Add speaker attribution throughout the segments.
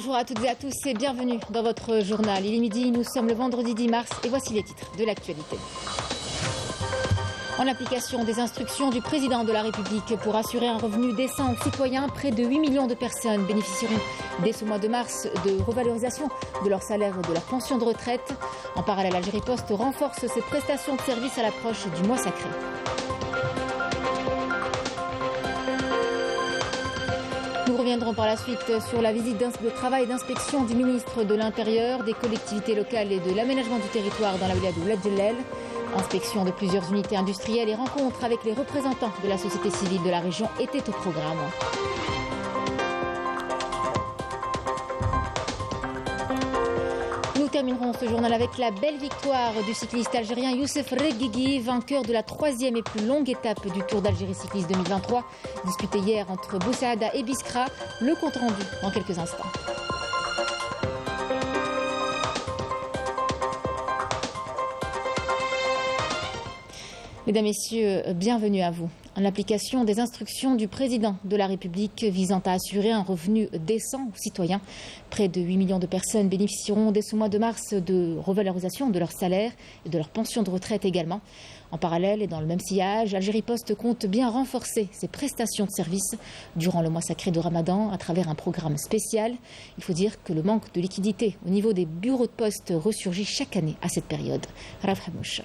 Speaker 1: Bonjour à toutes et à tous et bienvenue dans votre journal. Il est midi, nous sommes le vendredi 10 mars et voici les titres de l'actualité. En application des instructions du président de la République pour assurer un revenu décent aux citoyens, près de 8 millions de personnes bénéficieront dès ce mois de mars de revalorisation de leur salaire et de leur pension de retraite. En parallèle, Algérie Post renforce ses prestations de services à l'approche du mois sacré. Nous reviendrons par la suite sur la visite de travail et d'inspection du ministre de l'Intérieur, des collectivités locales et de l'aménagement du territoire dans la wilaya de Ouled Djellel. Inspection de plusieurs unités industrielles et rencontres avec les représentants de la société civile de la région étaient au programme. Nous terminerons ce journal avec la belle victoire du cycliste algérien Youssef Reguigui, vainqueur de la 3e et plus longue étape du Tour d'Algérie cycliste 2023, disputée hier entre Boussaada et Biskra. Le compte rendu dans quelques instants. Mesdames, Messieurs, bienvenue à vous. En application des instructions du président de la République visant à assurer un revenu décent aux citoyens, près de 8 millions de personnes bénéficieront dès ce mois de mars de revalorisation de leur salaire et de leur pension de retraite également. En parallèle et dans le même sillage, Algérie Post compte bien renforcer ses prestations de services durant le mois sacré de Ramadan à travers un programme spécial. Il faut dire que le manque de liquidité au niveau des bureaux de poste ressurgit chaque année à cette période. Raf Hamouch.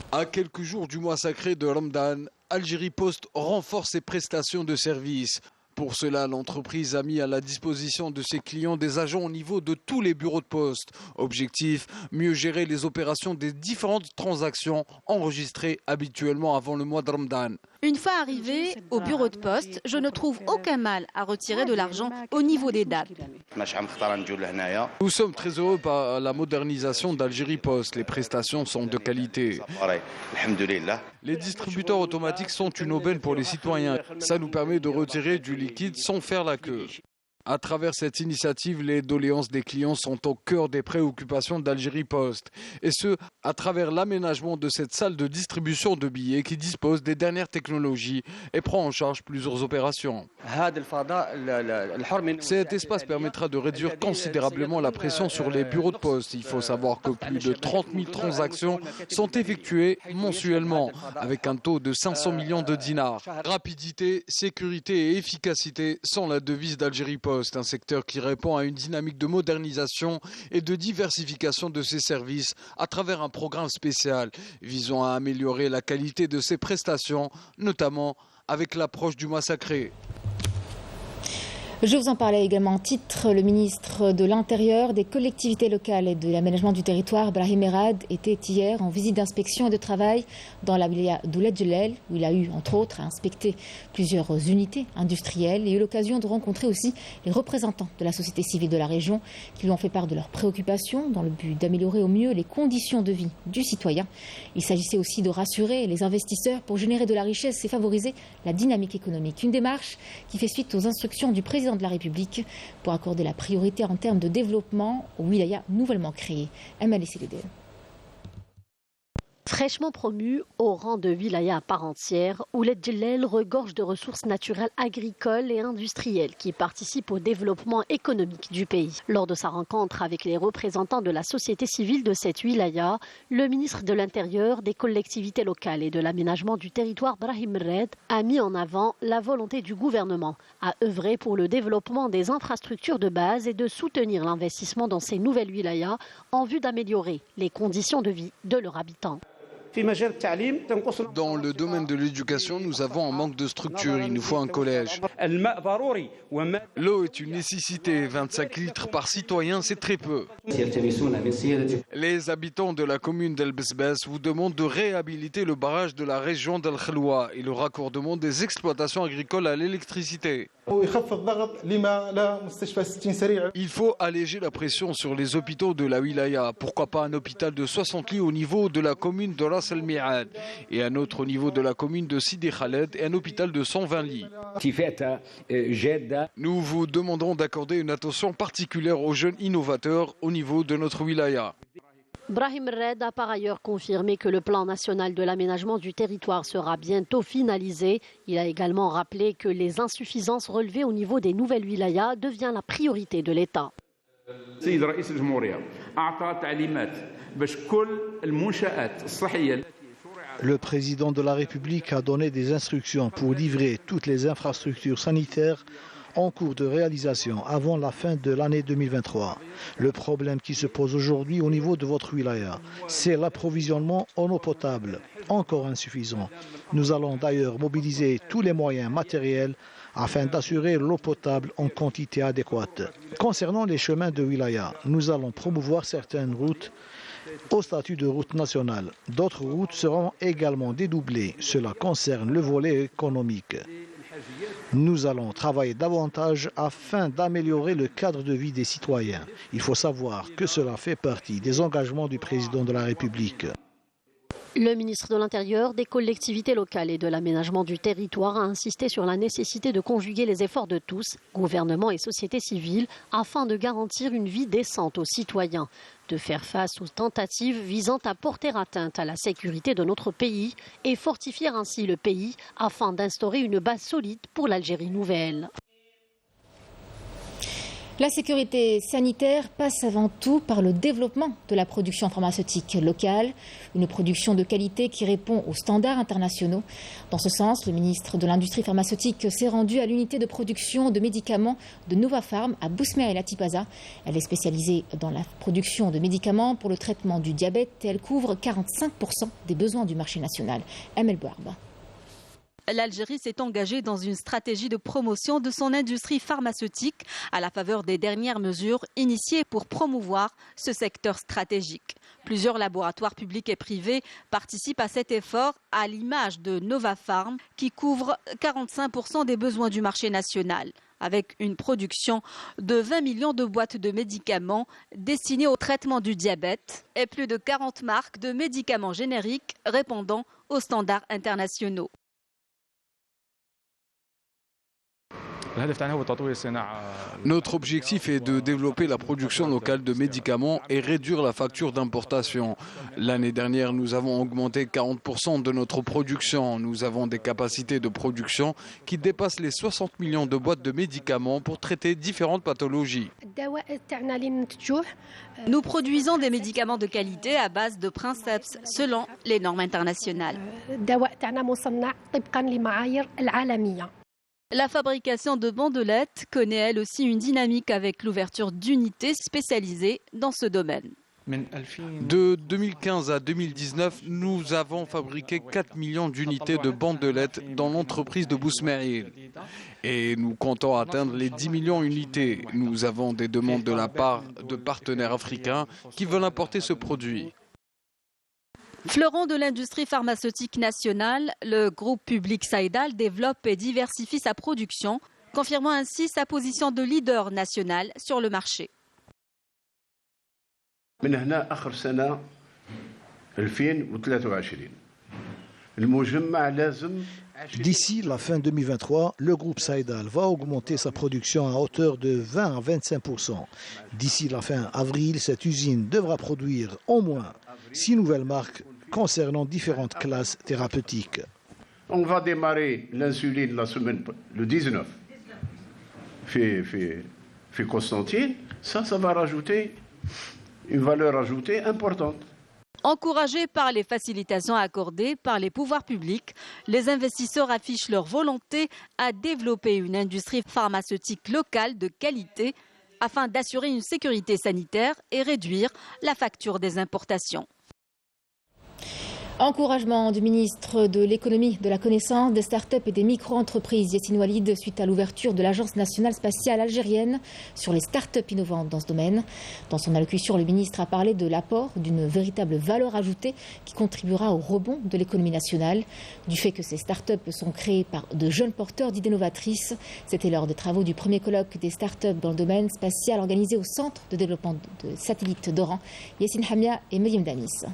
Speaker 2: À quelques jours du mois sacré de Ramadan, Algérie Post renforce ses prestations de services. Pour cela, l'entreprise a mis à la disposition de ses clients des agents au niveau de tous les bureaux de poste. Objectif, mieux gérer les opérations des différentes transactions enregistrées habituellement avant le mois de Ramadan.
Speaker 3: Une fois arrivé au bureau de poste, je ne trouve aucun mal à retirer de l'argent au niveau des dates.
Speaker 2: Nous sommes très heureux par la modernisation d'Algérie Post. Les prestations sont de qualité. Les distributeurs automatiques sont une aubaine pour les citoyens. Ça nous permet de retirer du liquide sans faire la queue. À travers cette initiative, les doléances des clients sont au cœur des préoccupations d'Algérie Post. Et ce, à travers l'aménagement de cette salle de distribution de billets qui dispose des dernières technologies et prend en charge plusieurs opérations. Cet espace permettra de réduire considérablement la pression sur les bureaux de poste. Il faut savoir que plus de 30 000 transactions sont effectuées mensuellement, avec un taux de 500 millions de dinars. Rapidité, sécurité et efficacité sont la devise d'Algérie Post. Un secteur qui répond à une dynamique de modernisation et de diversification de ses services à travers un programme spécial visant à améliorer la qualité de ses prestations, notamment avec l'approche du mois sacré.
Speaker 1: Je vous en parlais également en titre. Le ministre de l'Intérieur, des collectivités locales et de l'aménagement du territoire, Brahim Merad, était hier en visite d'inspection et de travail dans la wilaya d'Ouled Djellel, où il a eu, entre autres, à inspecter plusieurs unités industrielles et eu l'occasion de rencontrer aussi les représentants de la société civile de la région qui lui ont fait part de leurs préoccupations dans le but d'améliorer au mieux les conditions de vie du citoyen. Il s'agissait aussi de rassurer les investisseurs pour générer de la richesse et favoriser la dynamique économique. Une démarche qui fait suite aux instructions du président de la République pour accorder la priorité en termes de développement aux wilayas nouvellement créés. Emma Lessélédel.
Speaker 4: Fraîchement promu au rang de wilaya à part entière, Ouled Djellel regorge de ressources naturelles agricoles et industrielles qui participent au développement économique du pays. Lors de sa rencontre avec les représentants de la société civile de cette wilaya, le ministre de l'Intérieur, des collectivités locales et de l'aménagement du territoire, Brahim Merad, a mis en avant la volonté du gouvernement à œuvrer pour le développement des infrastructures de base et de soutenir l'investissement dans ces nouvelles wilayas en vue d'améliorer les conditions de vie de leurs habitants.
Speaker 2: Dans le domaine de l'éducation, nous avons un manque de structure. Il nous faut un collège. L'eau est une nécessité. 25 litres par citoyen, c'est très peu. Les habitants de la commune d'El Besbes vous demandent de réhabiliter le barrage de la région d'El Khelwa et le raccordement des exploitations agricoles à l'électricité. Il faut alléger la pression sur les hôpitaux de la wilaya. Pourquoi pas un hôpital de 60 lits au niveau de la commune de Ras El Miad et un autre au niveau de la commune de Sidi Khaled et un hôpital de 120 lits. Nous vous demandons d'accorder une attention particulière aux jeunes innovateurs au niveau de notre wilaya.
Speaker 4: Brahim Red a par ailleurs confirmé que le plan national de l'aménagement du territoire sera bientôt finalisé. Il a également rappelé que les insuffisances relevées au niveau des nouvelles wilayas deviennent la priorité de l'État.
Speaker 5: Le président de la République a donné des instructions pour livrer toutes les infrastructures sanitaires en cours de réalisation avant la fin de l'année 2023. Le problème qui se pose aujourd'hui au niveau de votre wilaya, c'est l'approvisionnement en eau potable, encore insuffisant. Nous allons d'ailleurs mobiliser tous les moyens matériels afin d'assurer l'eau potable en quantité adéquate. Concernant les chemins de wilaya, nous allons promouvoir certaines routes au statut de route nationale. D'autres routes seront également dédoublées. Cela concerne le volet économique. Nous allons travailler davantage afin d'améliorer le cadre de vie des citoyens. Il faut savoir que cela fait partie des engagements du président de la République.
Speaker 4: Le ministre de l'Intérieur, des collectivités locales et de l'aménagement du territoire a insisté sur la nécessité de conjuguer les efforts de tous, gouvernement et société civile, afin de garantir une vie décente aux citoyens, de faire face aux tentatives visant à porter atteinte à la sécurité de notre pays et fortifier ainsi le pays afin d'instaurer une base solide pour l'Algérie nouvelle.
Speaker 1: La sécurité sanitaire passe avant tout par le développement de la production pharmaceutique locale, une production de qualité qui répond aux standards internationaux. Dans ce sens, le ministre de l'Industrie pharmaceutique s'est rendu à l'unité de production de médicaments de Novapharm à Bousmer El Atibaza. Elle est spécialisée dans la production de médicaments pour le traitement du diabète et elle couvre 45% des besoins du marché national. Amel Bouarba.
Speaker 3: L'Algérie s'est engagée dans une stratégie de promotion de son industrie pharmaceutique à la faveur des dernières mesures initiées pour promouvoir ce secteur stratégique. Plusieurs laboratoires publics et privés participent à cet effort, à l'image de Novapharm, qui couvre 45% des besoins du marché national, avec une production de 20 millions de boîtes de médicaments destinés au traitement du diabète et plus de 40 marques de médicaments génériques répondant aux standards internationaux.
Speaker 2: Notre objectif est de développer la production locale de médicaments et réduire la facture d'importation. L'année dernière, nous avons augmenté 40% de notre production. Nous avons des capacités de production qui dépassent les 60 millions de boîtes de médicaments pour traiter différentes pathologies.
Speaker 3: Nous produisons des médicaments de qualité à base de princeps selon les normes internationales. La fabrication de bandelettes connaît elle aussi une dynamique avec l'ouverture d'unités spécialisées dans ce domaine.
Speaker 2: De 2015 à 2019, nous avons fabriqué 4 millions d'unités de bandelettes dans l'entreprise de Bousmer. Et nous comptons atteindre les 10 millions d'unités. Nous avons des demandes de la part de partenaires africains qui veulent importer ce produit.
Speaker 3: Fleuron de l'industrie pharmaceutique nationale, le groupe public Saïdal développe et diversifie sa production, confirmant ainsi sa position de leader national sur le marché.
Speaker 5: D'ici la fin 2023, le groupe Saïdal va augmenter sa production à hauteur de 20 à 25%. D'ici la fin avril, cette usine devra produire au moins 6 nouvelles marques concernant différentes classes thérapeutiques.
Speaker 6: On va démarrer l'insuline la semaine, le 19, fait Constantine. Ça va rajouter une valeur ajoutée importante.
Speaker 3: Encouragés par les facilitations accordées par les pouvoirs publics, les investisseurs affichent leur volonté à développer une industrie pharmaceutique locale de qualité afin d'assurer une sécurité sanitaire et réduire la facture des importations.
Speaker 1: Encouragement du ministre de l'économie, de la connaissance, des start-up et des micro-entreprises, Yassine Oualid, suite à l'ouverture de l'Agence nationale spatiale algérienne sur les start-up innovantes dans ce domaine. Dans son allocution, le ministre a parlé de l'apport d'une véritable valeur ajoutée qui contribuera au rebond de l'économie nationale, du fait que ces start-up sont créées par de jeunes porteurs d'idées novatrices. C'était lors des travaux du premier colloque des start-up dans le domaine spatial organisé au Centre de développement de satellites d'Oran. Yassine Hamia et Mélim Damis.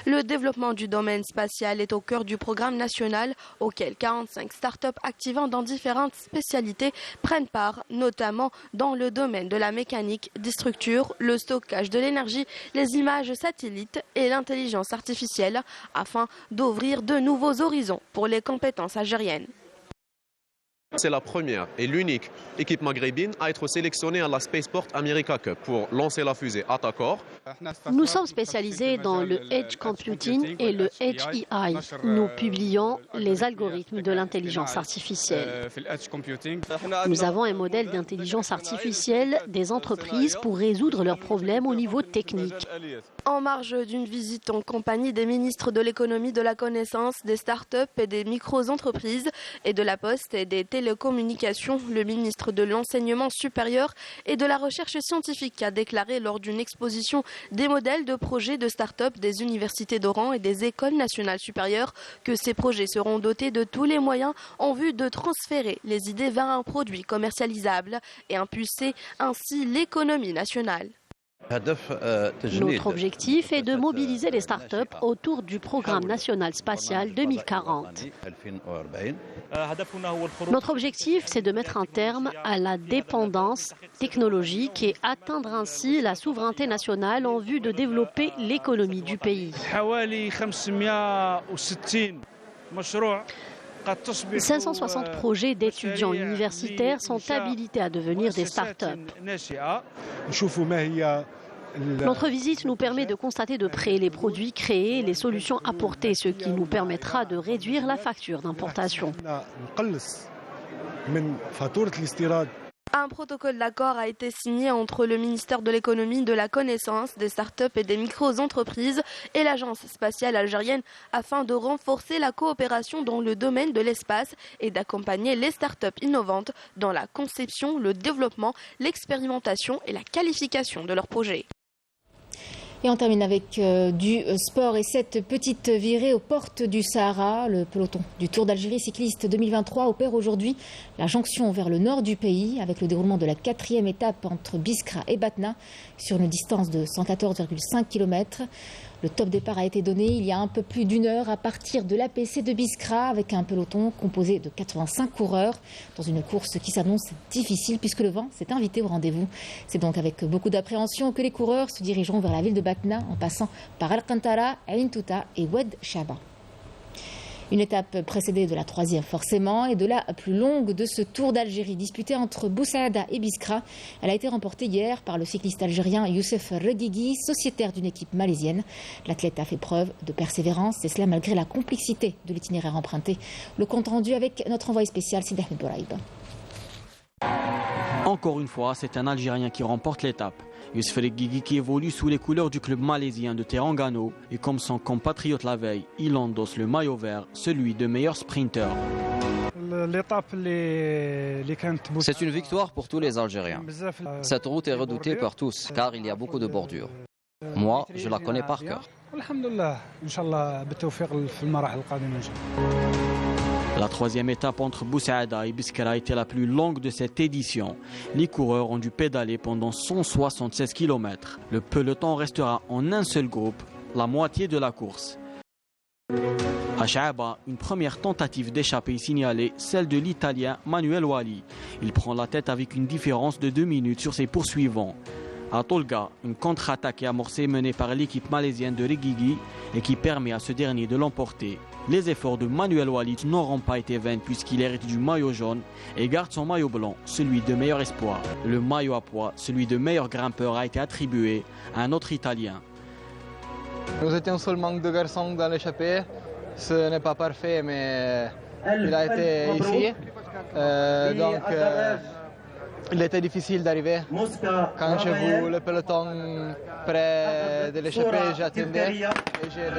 Speaker 7: Le développement du domaine spatial est au cœur du programme national auquel 45 startups activant dans différentes spécialités prennent part, notamment dans le domaine de la mécanique, des structures, le stockage de l'énergie, les images satellites et l'intelligence artificielle, afin d'ouvrir de nouveaux horizons pour les compétences algériennes.
Speaker 8: C'est la première et l'unique équipe maghrébine à être sélectionnée à la Spaceport America Cup pour lancer la fusée Atacor.
Speaker 4: Nous sommes spécialisés dans le Edge Computing et le Edge AI. Nous publions les algorithmes de l'intelligence artificielle. Nous avons un modèle d'intelligence artificielle des entreprises pour résoudre leurs problèmes au niveau technique.
Speaker 7: En marge d'une visite en compagnie des ministres de l'économie, de la connaissance, des startups et des micro-entreprises et de la Poste et des télécommunications, le ministre de l'Enseignement supérieur et de la Recherche scientifique a déclaré lors d'une exposition des modèles de projets de start-up des universités d'Oran et des écoles nationales supérieures que ces projets seront dotés de tous les moyens en vue de transférer les idées vers un produit commercialisable et impulser ainsi l'économie nationale.
Speaker 4: Notre objectif est de mobiliser les startups autour du programme national spatial 2040. Notre objectif, c'est de mettre un terme à la dépendance technologique et atteindre ainsi la souveraineté nationale en vue de développer l'économie du pays. 560 projets d'étudiants universitaires sont habilités à devenir des startups. Notre visite nous permet de constater de près les produits créés et les solutions apportées, ce qui nous permettra de réduire la facture d'importation.
Speaker 7: Un protocole d'accord a été signé entre le ministère de l'économie, de la connaissance, des startups et des micro-entreprises et l'agence spatiale algérienne afin de renforcer la coopération dans le domaine de l'espace et d'accompagner les startups innovantes dans la conception, le développement, l'expérimentation et la qualification de leurs projets.
Speaker 1: Et on termine avec du sport et cette petite virée aux portes du Sahara. Le peloton du Tour d'Algérie cycliste 2023 opère aujourd'hui la jonction vers le nord du pays avec le déroulement de la 4e étape entre Biskra et Batna sur une distance de 114,5 km. Le top départ a été donné il y a un peu plus d'une heure à partir de l'APC de Biskra avec un peloton composé de 85 coureurs dans une course qui s'annonce difficile puisque le vent s'est invité au rendez-vous. C'est donc avec beaucoup d'appréhension que les coureurs se dirigeront vers la ville de Batna en passant par Al-Qantara, Ain Touta et Oued Shaba. Une étape précédée de la 3e forcément et de la plus longue de ce Tour d'Algérie disputé entre Boussaada et Biskra. Elle a été remportée hier par le cycliste algérien Youssef Reguigui, sociétaire d'une équipe malaisienne. L'athlète a fait preuve de persévérance et cela malgré la complexité de l'itinéraire emprunté. Le compte rendu avec notre envoyé spécial Sidi Ahmed Bouraïb.
Speaker 9: Encore une fois, c'est un Algérien qui remporte l'étape. Youssef Reguigui qui évolue sous les couleurs du club malaisien de Terangano et comme son compatriote la veille, il endosse le maillot vert, celui de meilleur sprinter.
Speaker 10: C'est une victoire pour tous les Algériens. Cette route est redoutée par tous car il y a beaucoup de bordures. Moi, je la connais par cœur.
Speaker 9: La 3e étape entre Boussaada et Biskra a été la plus longue de cette édition. Les coureurs ont dû pédaler pendant 176 km. Le peloton restera en un seul groupe, la moitié de la course. À Shaba, une première tentative d'échappée signalée, celle de l'Italien Manuel Wali. Il prend la tête avec une différence de 2 minutes sur ses poursuivants. À Tolga, une contre-attaque est amorcée menée par l'équipe malaisienne de Reguigui et qui permet à ce dernier de l'emporter. Les efforts de Manuel Wali n'auront pas été vains puisqu'il hérite du maillot jaune et garde son maillot blanc, celui de meilleur espoir. Le maillot à pois, celui de meilleur grimpeur, a été attribué à un autre Italien.
Speaker 11: Nous étions seulement 2 garçons dans l'échappée. Ce n'est pas parfait, mais il a été ici. Il était difficile d'arriver. Quand j'ai vu le peloton près de l'échappée, j'attendais et j'ai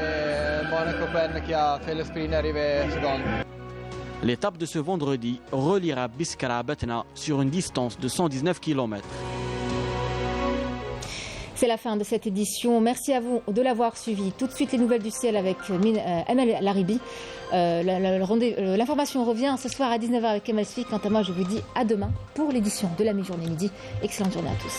Speaker 11: mon copain qui a fait le sprint arrivé seconde.
Speaker 9: L'étape de ce vendredi reliera Biskra à Batna sur une distance de 119 km.
Speaker 1: C'est la fin de cette édition. Merci à vous de l'avoir suivi. Tout de suite, les nouvelles du ciel avec Emel Laribi. L'information revient ce soir à 19h avec Emel Sfi. Quant à moi, je vous dis à demain pour l'édition de la mi-journée midi. Excellente journée à tous.